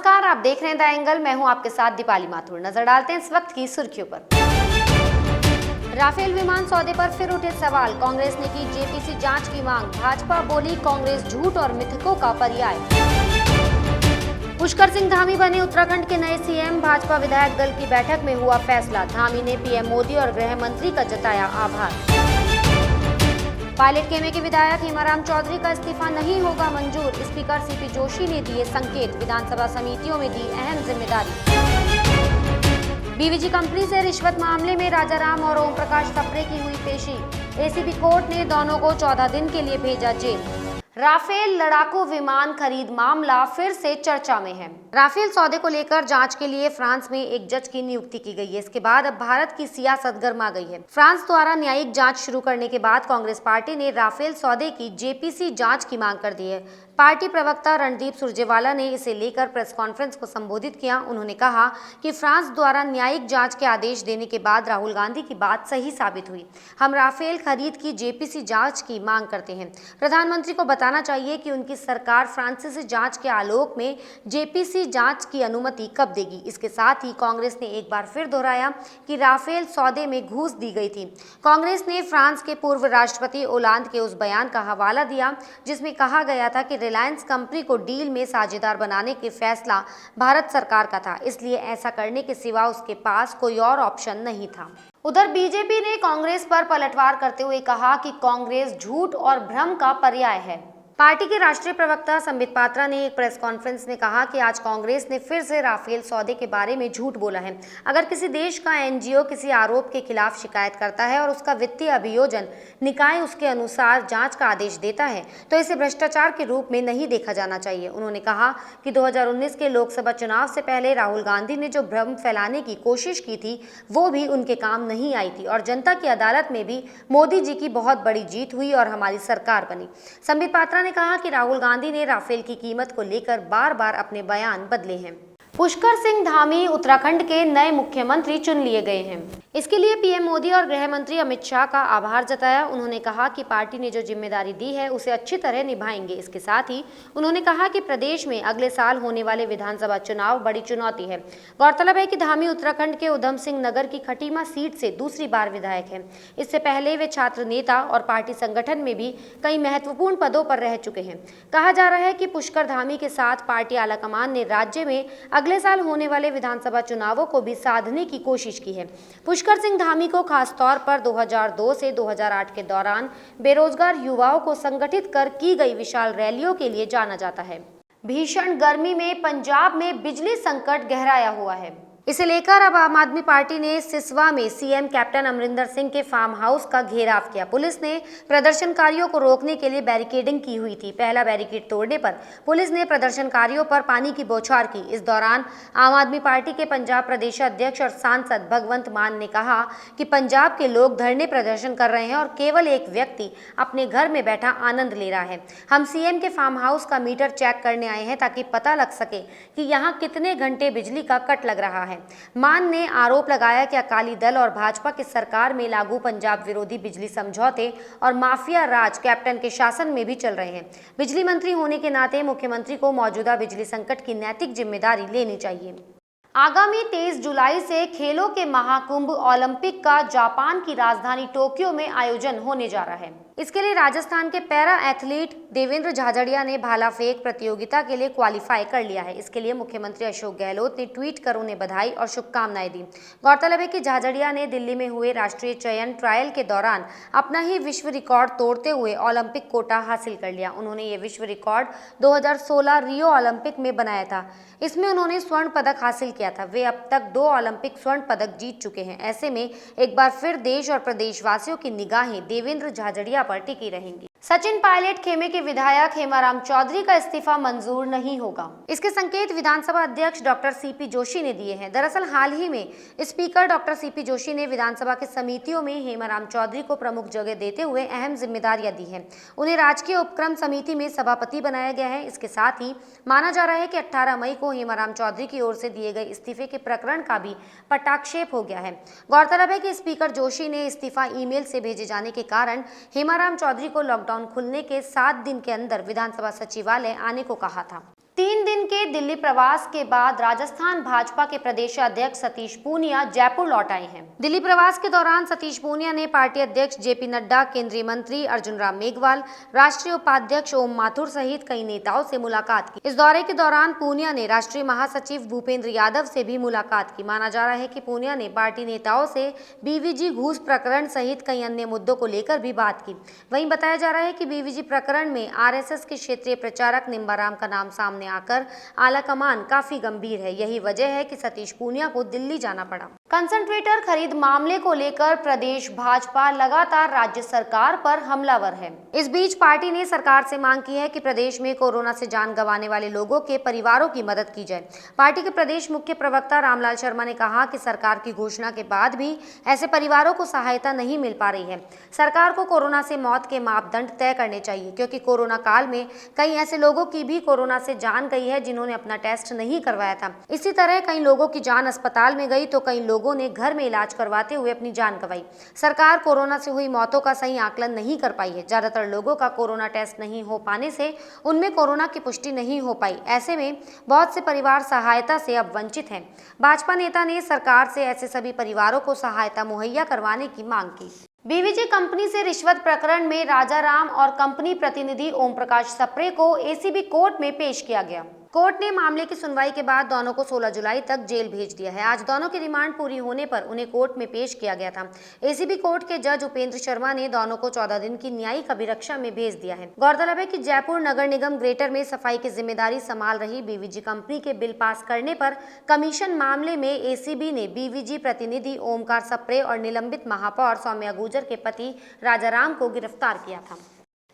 नमस्कार, आप देख रहे हैं द एंगल। मैं हूं आपके साथ दीपाली माथुर। नजर डालते हैं इस वक्त की सुर्खियों पर। राफेल विमान सौदे पर फिर उठे सवाल, कांग्रेस ने की जेपीसी जांच की मांग। भाजपा बोली कांग्रेस झूठ और मिथकों का पर्याय। पुष्कर सिंह धामी बने उत्तराखंड के नए सीएम। भाजपा विधायक दल की बैठक में हुआ फैसला। धामी ने पीएम मोदी और गृह मंत्री का जताया आभार। पायलट खेमे के विधायक हेमाराम चौधरी का इस्तीफा नहीं होगा मंजूर। स्पीकर सीपी जोशी ने दिए संकेत। विधानसभा समितियों में दी अहम जिम्मेदारी। बीवीजी कंपनी से रिश्वत मामले में राजाराम और ओम प्रकाश थपरे की हुई पेशी। एसीबी कोर्ट ने दोनों को 14 दिन के लिए भेजा जेल। राफेल लड़ाकू विमान खरीद मामला फिर से चर्चा में है। राफेल सौदे को लेकर जांच के लिए फ्रांस में एक जज की नियुक्ति की गई है। इसके बाद अब भारत की सियासत गर्मा गई है। फ्रांस द्वारा न्यायिक जांच शुरू करने के बाद कांग्रेस पार्टी ने राफेल सौदे की जेपीसी जांच की मांग कर दी है। पार्टी प्रवक्ता रणदीप सुरजेवाला ने इसे लेकर प्रेस कॉन्फ्रेंस को संबोधित किया। उन्होंने कहा कि फ्रांस द्वारा न्यायिक जांच के आदेश देने के बाद राहुल गांधी की बात सही साबित हुई। हम राफेल खरीद की जेपीसी जांच की मांग करते हैं। प्रधानमंत्री को बताना चाहिए कि उनकी सरकार फ्रांसीसी जांच के आलोक में जेपीसी जांच की अनुमति कब देगी। इसके साथ ही कांग्रेस ने एक बार फिर दोहराया कि राफेल सौदे में घूस दी गई थी। कांग्रेस ने फ्रांस के पूर्व राष्ट्रपति ओलांद के उस बयान का हवाला दिया जिसमें कहा गया था कि रिलायंस कंपनी को डील में साझेदार बनाने के फैसला भारत सरकार का था, इसलिए ऐसा करने के सिवा उसके पास कोई और ऑप्शन नहीं था। उधर बीजेपी ने कांग्रेस पर पलटवार करते हुए कहा कि कांग्रेस झूठ और भ्रम का पर्याय है। पार्टी के राष्ट्रीय प्रवक्ता संबित पात्रा ने एक प्रेस कॉन्फ्रेंस में कहा कि आज कांग्रेस ने फिर से राफेल सौदे के बारे में झूठ बोला है। अगर किसी देश का एनजीओ किसी आरोप के खिलाफ शिकायत करता है और उसका वित्तीय अभियोजन निकाय उसके अनुसार जांच का आदेश देता है तो इसे भ्रष्टाचार के रूप में नहीं देखा जाना चाहिए। उन्होंने कहा कि 2019 के लोकसभा चुनाव से पहले राहुल गांधी ने जो भ्रम फैलाने की कोशिश की थी वो भी उनके काम नहीं आई थी और जनता की अदालत में भी मोदी जी की बहुत बड़ी जीत हुई और हमारी सरकार बनी। संबित पात्रा ने कहा कि राहुल गांधी ने राफेल की कीमत को लेकर बार बार अपने बयान बदले हैं। पुष्कर सिंह धामी उत्तराखंड के नए मुख्यमंत्री चुन लिए गए हैं। इसके लिए पीएम मोदी और गृह मंत्री अमित शाह का आभार जताया। उन्होंने कहा कि पार्टी ने जो जिम्मेदारी दी है उसे अच्छी तरह निभाएंगे। इसके साथ ही उन्होंने कहा कि प्रदेश में अगले साल होने वाले विधानसभा चुनाव बड़ी चुनौती है। गौरतलब है कि धामी उत्तराखंड के उधम सिंह नगर की खटीमा सीट से दूसरी बार विधायक हैं। इससे पहले वे छात्र नेता और पार्टी संगठन में भी कई महत्वपूर्ण पदों पर रह चुके हैं। कहा जा रहा है कि पुष्कर धामी के साथ पार्टी आलाकमान ने राज्य में अगले साल होने वाले विधानसभा चुनावों को भी साधने की कोशिश की है। पुष्कर सिंह धामी को खासतौर पर 2002 से 2008 के दौरान बेरोजगार युवाओं को संगठित कर की गई विशाल रैलियों के लिए जाना जाता है। भीषण गर्मी में पंजाब में बिजली संकट गहराया हुआ है। इसे लेकर अब आम आदमी पार्टी ने सिसवा में सीएम कैप्टन अमरिंदर सिंह के फार्म हाउस का घेराव किया। पुलिस ने प्रदर्शनकारियों को रोकने के लिए बैरिकेडिंग की हुई थी। पहला बैरिकेड तोड़ने पर पुलिस ने प्रदर्शनकारियों पर पानी की बौछार की। इस दौरान आम आदमी पार्टी के पंजाब प्रदेश अध्यक्ष और सांसद भगवंत मान ने कहा कि पंजाब के लोग धरने प्रदर्शन कर रहे हैं और केवल एक व्यक्ति अपने घर में बैठा आनंद ले रहा है। हम सीएम के फार्म हाउस का मीटर चेक करने आए हैं ताकि पता लग सके कि यहाँ कितने घंटे बिजली का कट लग रहा है। मान ने आरोप लगाया कि अकाली दल और भाजपा की सरकार में लागू पंजाब विरोधी बिजली समझौते और माफिया राज कैप्टन के शासन में भी चल रहे हैं। बिजली मंत्री होने के नाते मुख्यमंत्री को मौजूदा बिजली संकट की नैतिक जिम्मेदारी लेनी चाहिए। आगामी 23 जुलाई से खेलों के महाकुंभ ओलंपिक का जापान की राजधानी टोक्यो में आयोजन होने जा रहा है। इसके लिए राजस्थान के पैरा एथलीट देवेंद्र झाझड़िया ने भाला फेंक प्रतियोगिता के लिए क्वालिफाई कर लिया है। इसके लिए मुख्यमंत्री अशोक गहलोत ने ट्वीट कर उन्हें बधाई और शुभकामनाएं दी। गौरतलब है कि झाझड़िया ने दिल्ली में हुए राष्ट्रीय चयन ट्रायल के दौरान अपना ही विश्व रिकॉर्ड तोड़ते हुए ओलंपिक कोटा हासिल कर लिया। उन्होंने ये विश्व रिकॉर्ड 2016 रियो ओलंपिक में बनाया था। इसमें उन्होंने स्वर्ण पदक हासिल किया था। वे अब तक 2 ओलंपिक स्वर्ण पदक जीत चुके हैं। ऐसे में एक बार फिर देश और प्रदेशवासियों की निगाहें देवेंद्र झाझड़िया पर टिकी रहेंगी। सचिन पायलट खेमे के विधायक हेमाराम चौधरी का इस्तीफा मंजूर नहीं होगा। इसके संकेत विधानसभा अध्यक्ष डॉक्टर सीपी जोशी ने दिए हैं। दरअसल हाल ही में स्पीकर डॉक्टर सीपी जोशी ने विधानसभा की समितियों में हेमाराम चौधरी को प्रमुख जगह देते हुए अहम जिम्मेदारियां दी हैं। उन्हें राजकीय उपक्रम समिति में सभापति बनाया गया है। इसके साथ ही माना जा रहा है कि 18 मई को हेमाराम चौधरी की ओर से दिए गए इस्तीफे के प्रकरण का भी पटाक्षेप हो गया है। गौरतलब है कि स्पीकर जोशी ने इस्तीफा ईमेल से भेजे जाने के कारण हेमाराम चौधरी को लॉकडाउन खुलने के 7 दिन के अंदर विधानसभा सचिवालय आने को कहा था। 3 3 दिन के दिल्ली प्रवास के बाद राजस्थान भाजपा के प्रदेश अध्यक्ष सतीश पूनिया जयपुर लौट आए हैं। दिल्ली प्रवास के दौरान सतीश पूनिया ने पार्टी अध्यक्ष जेपी नड्डा, केंद्रीय मंत्री अर्जुन राम मेघवाल, राष्ट्रीय उपाध्यक्ष ओम माथुर सहित कई नेताओं से मुलाकात की। इस दौरे के दौरान पूनिया ने राष्ट्रीय महासचिव भूपेंद्र यादव से भी मुलाकात की। माना जा रहा है कि पूनिया ने पार्टी नेताओं से बीवीजी घूस प्रकरण सहित कई अन्य मुद्दों को लेकर भी बात की। वहीं बताया जा रहा है कि बीवीजी प्रकरण में आरएसएस के क्षेत्रीय प्रचारक निम्बाराम का नाम सामने आकर आलाकमान काफी गंभीर है। यही वजह है कि सतीश पूनिया को दिल्ली जाना पड़ा। कंसंट्रेटर खरीद मामले को लेकर प्रदेश भाजपा लगातार राज्य सरकार पर हमलावर है। इस बीच पार्टी ने सरकार से मांग की है कि प्रदेश में कोरोना से जान गंवाने वाले लोगों के परिवारों की मदद की जाए। पार्टी के प्रदेश मुख्य प्रवक्ता रामलाल शर्मा ने कहा कि सरकार की घोषणा के बाद भी ऐसे परिवारों को सहायता नहीं मिल पा रही है। सरकार को कोरोना से मौत के मापदंड तय करने चाहिए, क्योंकि कोरोना काल में कई ऐसे लोगों की भी कोरोना से जान गई है जिन्होंने अपना टेस्ट नहीं करवाया था। इसी तरह कई लोगों की जान अस्पताल में गई तो कई लोगों ने घर में इलाज करवाते हुए अपनी जान गंवाई। सरकार कोरोना से हुई मौतों का सही आकलन नहीं कर पाई है। ज्यादातर लोगों का कोरोना टेस्ट नहीं हो पाने से उनमें कोरोना की पुष्टि नहीं हो पाई। ऐसे में बहुत से परिवार सहायता से अब वंचित हैं। भाजपा नेता ने सरकार से ऐसे सभी परिवारों को सहायता मुहैया करवाने की मांग की। बीवीजी कंपनी से रिश्वत प्रकरण में राजाराम और कंपनी प्रतिनिधि ओम प्रकाश सप्रे को एसीबी कोर्ट में पेश किया गया। कोर्ट ने मामले की सुनवाई के बाद दोनों को 16 जुलाई तक जेल भेज दिया है। आज दोनों की रिमांड पूरी होने पर उन्हें कोर्ट में पेश किया गया था। एसीबी कोर्ट के जज उपेंद्र शर्मा ने दोनों को 14 दिन की न्यायिक अभिरक्षा में भेज दिया है। गौरतलब है कि जयपुर नगर निगम ग्रेटर में सफाई की जिम्मेदारी संभाल रही बीवीजी कंपनी के बिल पास करने पर कमीशन मामले में एसीबी ने बीवीजी प्रतिनिधि ओमकार सप्रे और निलंबित महापौर सौम्या गुर्जर के पति राजाराम को गिरफ्तार किया था।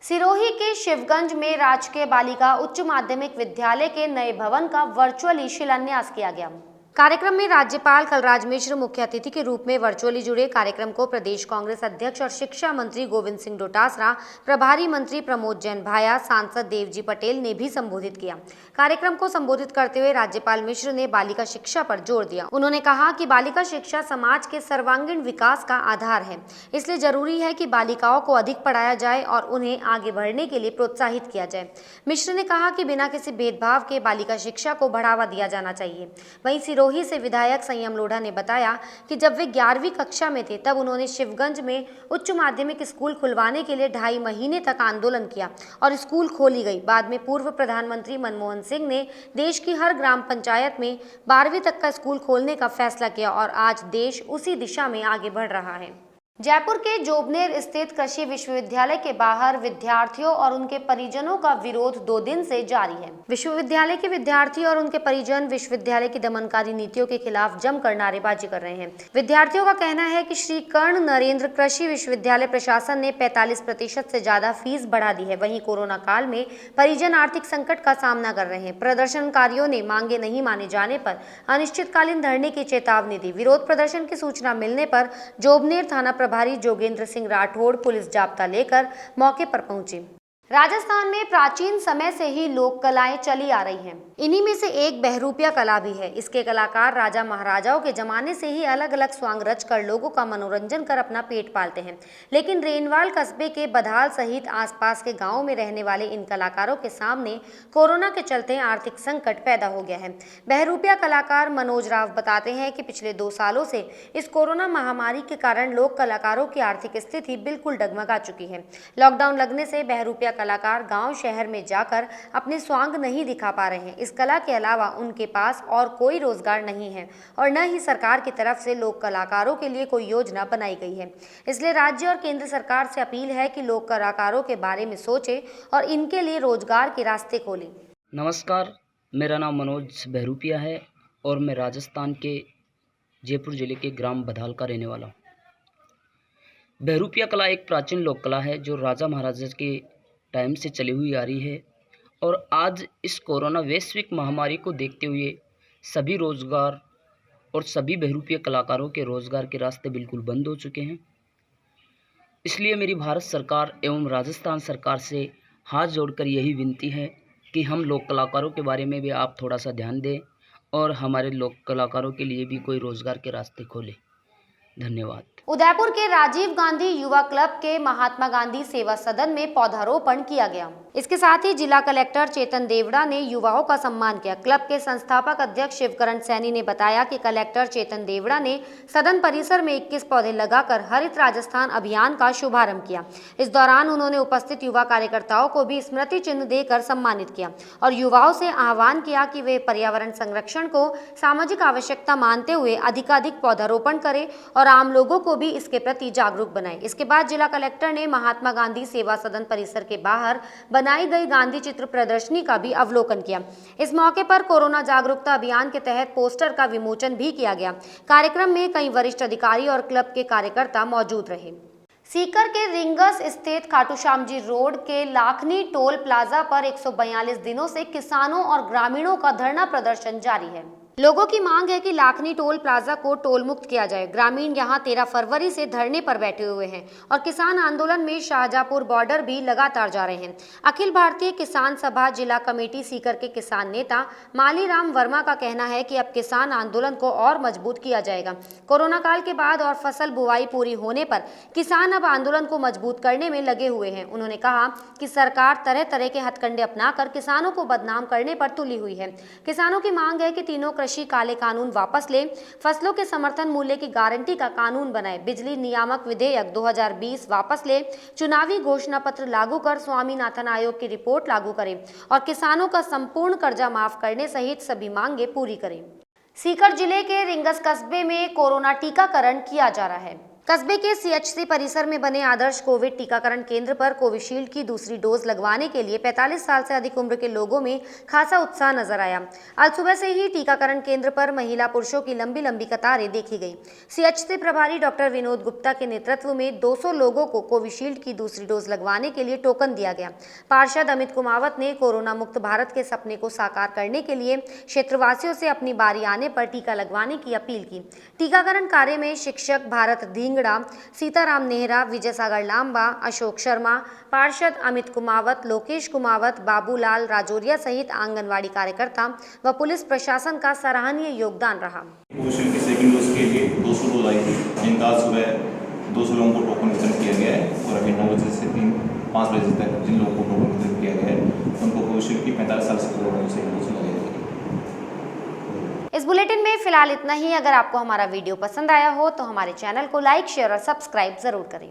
सिरोही के शिवगंज में राजकीय बालिका उच्च माध्यमिक विद्यालय के नए भवन का वर्चुअली शिलान्यास किया गया। कार्यक्रम में राज्यपाल कलराज मिश्र मुख्य अतिथि के रूप में वर्चुअली जुड़े। कार्यक्रम को प्रदेश कांग्रेस अध्यक्ष और शिक्षा मंत्री गोविंद सिंह डोटासरा, प्रभारी मंत्री प्रमोद जैन भाया, सांसद देवजी पटेल ने भी संबोधित किया। कार्यक्रम को संबोधित करते हुए राज्यपाल मिश्र ने बालिका शिक्षा पर जोर दिया। उन्होंने कहा कि बालिका शिक्षा समाज के सर्वांगीण विकास का आधार है, इसलिए जरूरी है कि बालिकाओं को अधिक पढ़ाया जाए और उन्हें आगे बढ़ने के लिए प्रोत्साहित किया जाए। मिश्र ने कहा कि बिना किसी भेदभाव के बालिका शिक्षा को बढ़ावा दिया जाना चाहिए। वहीं सिरोही से विधायक संयम लोढ़ा ने बताया कि जब वे 11वीं कक्षा में थे तब उन्होंने शिवगंज में उच्च माध्यमिक स्कूल खुलवाने के लिए 2.5 महीने तक आंदोलन किया और स्कूल खोली गई। बाद में पूर्व प्रधानमंत्री मनमोहन सिंह ने देश की हर ग्राम पंचायत में 12वीं तक का स्कूल खोलने का फैसला किया और आज देश उसी दिशा में आगे बढ़ रहा है। जयपुर के जोबनेर स्थित कृषि विश्वविद्यालय के बाहर विद्यार्थियों और उनके परिजनों का विरोध 2 दिन से जारी है। विश्वविद्यालय के विद्यार्थी और उनके परिजन विश्वविद्यालय की दमनकारी नीतियों के खिलाफ जमकर नारेबाजी कर रहे हैं। विद्यार्थियों का कहना है कि श्री कर्ण नरेंद्र कृषि विश्वविद्यालय प्रशासन ने 45% से ज्यादा फीस बढ़ा दी है। वहीं कोरोना काल में परिजन आर्थिक संकट का सामना कर रहे हैं। प्रदर्शनकारियों ने मांगे नहीं माने जाने पर अनिश्चितकालीन धरने की चेतावनी दी। विरोध प्रदर्शन की सूचना मिलने पर जोबनेर थाना प्रभारी जोगेंद्र सिंह राठौड़ पुलिस जाब्ता लेकर मौके पर पहुंचे। राजस्थान में प्राचीन समय से ही लोक कलाएं चली आ रही हैं। इन्हीं में से एक बहरूपिया कला भी है। इसके कलाकार राजा महाराजाओं के जमाने से ही अलग अलग स्वांग रच कर लोगों का मनोरंजन कर अपना पेट पालते हैं। लेकिन रेनवाल कस्बे के बधाल सहित आसपास के गांवों में रहने वाले इन कलाकारों के सामने कोरोना के चलते आर्थिक संकट पैदा हो गया है। बहरूपिया कलाकार मनोज राव बताते हैं कि पिछले 2 सालों से इस कोरोना महामारी के कारण लोक कलाकारों की आर्थिक स्थिति बिल्कुल डगमगा चुकी है। लॉकडाउन लगने से बहरूपिया कलाकार गांव शहर में जाकर अपने स्वांग नहीं दिखा पा रहे हैं। इस कला के अलावा उनके पास और कोई रोजगार नहीं है और न ही सरकार की तरफ से लोक कलाकारों के लिए कोई योजना बनाई गई है। इसलिए राज्य और केंद्र सरकार से अपील है कि लोक कलाकारों के बारे में सोचे और इनके लिए रोजगार के रास्ते खोलें। नमस्कार, मेरा नाम मनोज बहरूपिया है और मैं राजस्थान के जयपुर जिले के ग्राम बधाल का रहने वाला हूँ। बहरूपिया कला एक प्राचीन लोक कला है जो राजा महाराजा के टाइम से चली हुई आ रही है और आज इस कोरोना वैश्विक महामारी को देखते हुए सभी रोजगार और सभी बहरूपिया कलाकारों के रोजगार के रास्ते बिल्कुल बंद हो चुके हैं। इसलिए मेरी भारत सरकार एवं राजस्थान सरकार से हाथ जोड़कर यही विनती है कि हम लोक कलाकारों के बारे में भी आप थोड़ा सा ध्यान दें और हमारे लोक कलाकारों के लिए भी कोई रोजगार के रास्ते खोलें। धन्यवाद। उदयपुर के राजीव गांधी युवा क्लब के महात्मा गांधी सेवा सदन में पौधारोपण किया गया। इसके साथ ही जिला कलेक्टर चेतन देवड़ा ने युवाओं का सम्मान किया। क्लब के संस्थापक अध्यक्ष शिवकरण सैनी ने बताया कि कलेक्टर चेतन देवड़ा ने सदन परिसर में 21 पौधे लगाकर हरित राजस्थान अभियान का शुभारंभ किया। इस दौरान उन्होंने उपस्थित युवा कार्यकर्ताओं को भी स्मृति चिन्ह देकर सम्मानित किया और युवाओं से आह्वान किया कि वे पर्यावरण संरक्षण को सामाजिक आवश्यकता मानते हुए अधिकाधिक पौधारोपण करें और आम लोगों को भी इसके प्रति जागरूक बनाएं। इसके बाद जिला कलेक्टर ने महात्मा गांधी सेवा सदन परिसर के बाहर बनाई गई गांधी चित्र प्रदर्शनी का भी अवलोकन किया। इस मौके पर कोरोना जागरूकता अभियान के तहत पोस्टर का विमोचन भी किया गया। कार्यक्रम में कई वरिष्ठ अधिकारी और क्लब के कार्यकर्ता मौजूद रहे। सीकर के रिंगस स्थित खाटूश्यामजी रोड के लाखनी टोल प्लाजा पर 142 दिनों से किसानों और ग्रामीणों का धरना प्रदर्शन जारी है। लोगों की मांग है कि लाखनी टोल प्लाजा को टोल मुक्त किया जाए। ग्रामीण यहां 13 फरवरी से धरने पर बैठे हुए हैं और किसान आंदोलन में शाहजहांपुर बॉर्डर भी लगातार जा रहे हैं। अखिल भारतीय किसान सभा जिला कमेटी सीकर के किसान नेता मालीराम वर्मा का कहना है कि अब किसान आंदोलन को और मजबूत किया जाएगा। कोरोना काल के बाद और फसल बुआई पूरी होने पर किसान अब आंदोलन को मजबूत करने में लगे हुए हैं। उन्होंने कहा कि सरकार तरह तरह के हथकंडे अपनाकर किसानों को बदनाम करने पर तुली हुई है। किसानों की मांग है कि तीनों कृषि काले कानून वापस ले, फसलों के समर्थन मूल्य की गारंटी का कानून बनाए, बिजली नियामक विधेयक 2020 वापस ले, चुनावी घोषणा पत्र लागू कर स्वामीनाथन आयोग की रिपोर्ट लागू करें और किसानों का संपूर्ण कर्जा माफ करने सहित सभी मांगे पूरी करें। सीकर जिले के रिंगस कस्बे में कोरोना टीकाकरण किया जा रहा है। कस्बे के सीएचसी परिसर में बने आदर्श कोविड टीकाकरण केंद्र पर कोविशील्ड की दूसरी डोज लगवाने के लिए 45 साल से अधिक उम्र के लोगों में खासा उत्साह नजर आया। आज सुबह से ही टीकाकरण केंद्र पर महिला पुरुषों की लंबी लंबी कतारें देखी गई। सीएचसी प्रभारी डॉक्टर विनोद गुप्ता के नेतृत्व में 200 लोगों को कोविशील्ड की दूसरी डोज लगवाने के लिए टोकन दिया गया। पार्षद अमित कुमावत ने कोरोना मुक्त भारत के सपने को साकार करने के लिए क्षेत्रवासियों से अपनी बारी आने पर टीका लगवाने की अपील की। टीकाकरण कार्य में शिक्षक भारत सीताराम नेहरा, विजय सागर लांबा, अशोक शर्मा, पार्षद अमित कुमावत, लोकेश कुमावत, बाबूलाल राजौरिया सहित आंगनवाड़ी कार्यकर्ता व पुलिस प्रशासन का सराहनीय योगदान रहा। कोविशील्ड की सेकंड डोज के लिए 200 डोज आई थी, जिनका सुबह 200 लोगों को टोकन वितरण किया गया है और अभी 9 बजे से 5 बजे तक जिन लोगों को टोकन वितरण किया गया है उनको कोविशील्ड की 45 साल से कोरोना से डोज लगाई जाएगी। इस बुलेटिन में फिलहाल इतना ही। अगर आपको हमारा वीडियो पसंद आया हो तो हमारे चैनल को लाइक, शेयर और सब्सक्राइब जरूर करें।